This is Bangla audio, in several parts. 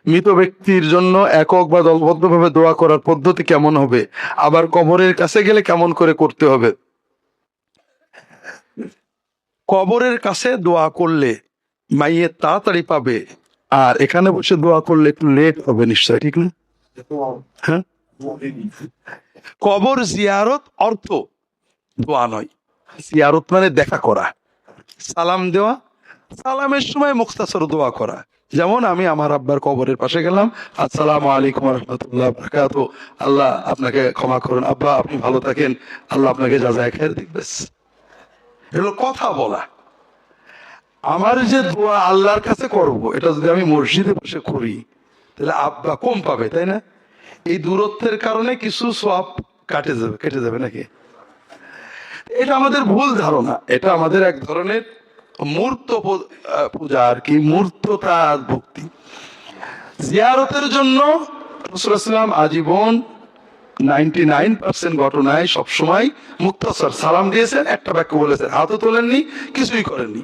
মৃত ব্যক্তির জন্য একক বা দলবদ্ধভাবে দোয়া করার পদ্ধতি কেমন হবে, আবার কবরের কাছে গেলে কেমন করে করতে হবে? কবরের কাছে দোয়া করলে মাইয়ের তাড়াতাড়ি পাবে, আর এখানে বসে দোয়া করলে একটু লেট হবে নিশ্চয়, ঠিক না? হ্যাঁ, কবর জিয়ারত অর্থ দোয়া নয়। জিয়ারত মানে দেখা করা, সালাম দেওয়া, সালামের সময় মুখতাসর দোয়া করা। যেমন আমি আমার আব্বার কবরের পাশে গেলাম, আসসালামু আলাইকুম রহমতুল্লাহ বারাকাত, আল্লাহ আপনাকে ক্ষমা করুন, আব্বা আপনি ভালো থাকেন, আল্লাহ আপনাকে যাজায় খায়ের দিক। ব্যাস, এগুলো কথা বলা। আমার যে দোয়া আল্লাহর কাছে করব, এটা যদি আমি মসজিদে বসে করি তাহলে আব্বা কম পাবে, তাই না? এই দূরত্বের কারণে কিছু সওয়াব কেটে যাবে নাকি? এটা আমাদের ভুল ধারণা, এটা আমাদের এক ধরনের মূর্ত পূজা আর কি, মূর্ততা ভক্তি। জিয়ারতের জন্য রাসূলুল্লাহ সাল্লাল্লাহু আলাইহি ওয়াসাল্লাম আজীবন 99% ঘটনায় সবসময় মুক্তাসর সালাম দিয়েছেন, একটা বাক্য বলেছেন, হাতও তোলেননি, কিছুই করেননি।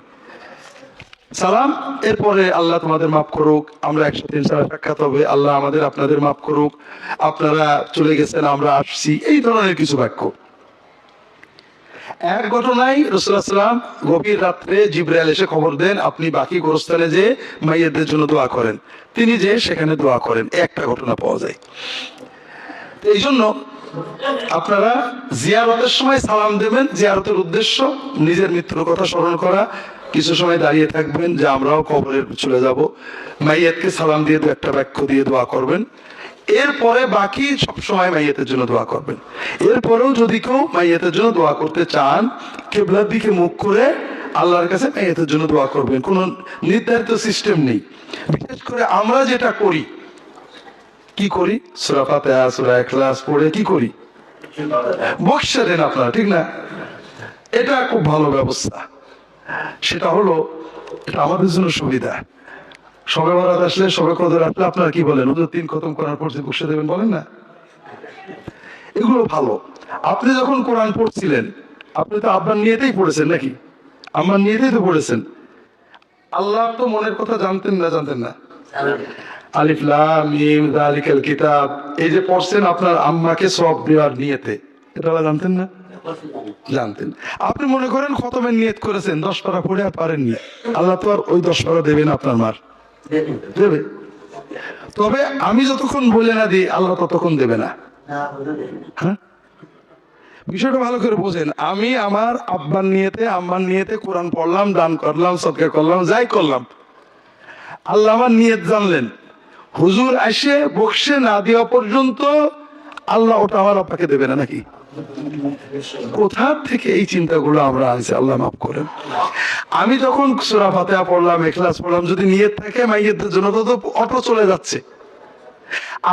সালাম, এরপরে আল্লাহ তোমাদের মাফ করুক, আমরা একসাথে ইনশাআল্লাহ সাক্ষাৎ হবে, আল্লাহ আমাদের আপনাদের মাফ করুক, আপনারা চলে গেছেন আমরা আসছি, এই ধরনের কিছু বাক্য। এক ঘটনায় রাসূলুল্লাহ সাল্লাল্লাহু আলাইহি ওয়াসাল্লাম গভীর রাত্রে জিবরাইল এসে খবর দেন আপনি বাকি গোরস্থানে যে মাইয়াদের জন্য দোয়া করেন, তিনি যে সেখানে দোয়া করেন, একটা ঘটনা পাওয়া যায়। এই জন্য আপনারা জিয়ারতের সময় সালাম দেবেন, জিয়ারতের উদ্দেশ্য নিজের মৃত্যুর কথা স্মরণ করা, কিছু সময় দাঁড়িয়ে থাকবেন যে আমরাও কবরে চলে যাব, মাইয়াতকে সালাম দিয়ে দু একটা বাক্য দিয়ে দোয়া করবেন, এরপরে বাকি সব সময় মাইয়াতের জন্য দোয়া করবেন। এরপরেও যদি কেউ মাইয়াতের জন্য দোয়া করতে চান, কিবলার দিকে মুখ করে আল্লাহর কাছে মাইয়াতের জন্য দোয়া করবেন, কোনো নির্ধারিত সিস্টেম নেই। বিশেষ করে আমরা যেটা করি, কি করি, সূরা ফাতিহা সূরা ইখলাস পড়ে কি করি, বক্সা দেন আপনারা, ঠিক না? এটা খুব ভালো ব্যবস্থা। সেটা হলো, এটা আমাদের জন্য সুবিধা। সবে বরাত আসলে, সবে কদর আসলে আপনারা কি বলেন, ওদের 3 খতম করার পর যে বক্সা দেবেন বলেন না? এগুলো ভালো। আপনি যখন কোরআন পড়ছিলেন, আপনি তো আব্বার নিয়েতেই পড়েছেন নাকি? আমার নিয়েতেই তো পড়েছেন। আল্লাহ তো মনের কথা জানতেন না, জানতেন না? আলিফ লাম মিম যালিকাল কিতাব, এই যে পড়ছেন আপনার আম্মাকে সওয়াব দেওয়ার নিয়তে, এটা আল্লাহ জানতেন না? জানতেন। আপনি মনে করেন খতমের নিয়ত করেছেন, 10 পারা পড়ে আর পারেননি, আল্লাহ তো আর ওই 10 পারা দেবেন আপনার মার? দেবে। তবে আমি যতক্ষণ বলে না দিই, আল্লাহ ততক্ষণ দেবে না। হ্যাঁ, বিষয়টা ভালো করে বোঝেন। আমি আমার আব্বার নিয়তে আম্মার নিয়তে কোরআন পড়লাম, দান করলাম, সদকা করলাম, যাই করলাম, আল্লাহ আমার নিয়ত জানলেন, হুজুর এসে বক্সে না দেওয়া পর্যন্ত আল্লাহ ওটা আমার আব্বাকে দেবে না নাকি? কোথা থেকে এই চিন্তাগুলো আমরা আনছি, আল্লাহ মাফ করেন। আমি যখন সূরা ফাতিহা পড়লাম, ইখলাস পড়লাম, যদি নিয়ত থাকে মাইয়াতের জন্য, তো অটো চলে যাচ্ছে।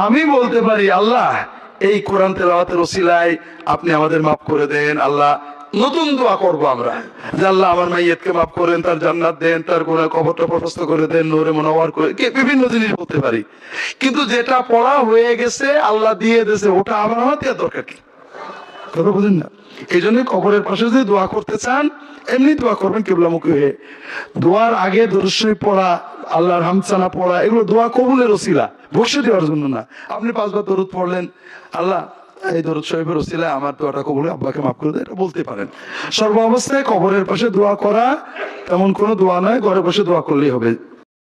আমি বলতে পারি আল্লাহ এই কোরআন তেলাওয়াতের ওসিলায় আপনি আমাদের মাফ করে দেন, আল্লাহ নতুন দোয়া করবো আমরা যে আল্লাহ আমার মাইয়াতকে মাফ করেন, তার জান্নাত দেন, তার গুনাহ কবরটা প্রশস্ত করে দেন, নূরে মুনাওয়ার করে, বিভিন্ন জিনিস বলতে পারি। কিন্তু যেটা পড়া হয়ে গেছে, আল্লাহ দিয়ে দিয়েছে, ওটা আমার দেওয়ার দরকার কি? কথা বুঝেন না? এই জন্য কবরের পাশে যদি দোয়া করতে চান, এমনি দোয়া করবেন কিবলামুখী হয়ে। দোয়ার আগে দরুদ শরীফ পড়া, আল্লাহর হামসানা পড়া, এগুলো দোয়া কবুলের ওসিলা, বসে দেওয়ার জন্য না। আপনি 5 বার দরুদ পড়লেন, আল্লাহ এই দরুদ শরীফের ওসিলায় আমার দোয়াটা কবুল, আব্বাকে মাফ করে দেয়, এটা বলতে পারেন। সর্ব অবস্থায় কবরের পাশে দোয়া করা তেমন কোনো দোয়া নয়, ঘরে বসে দোয়া করলেই হবে।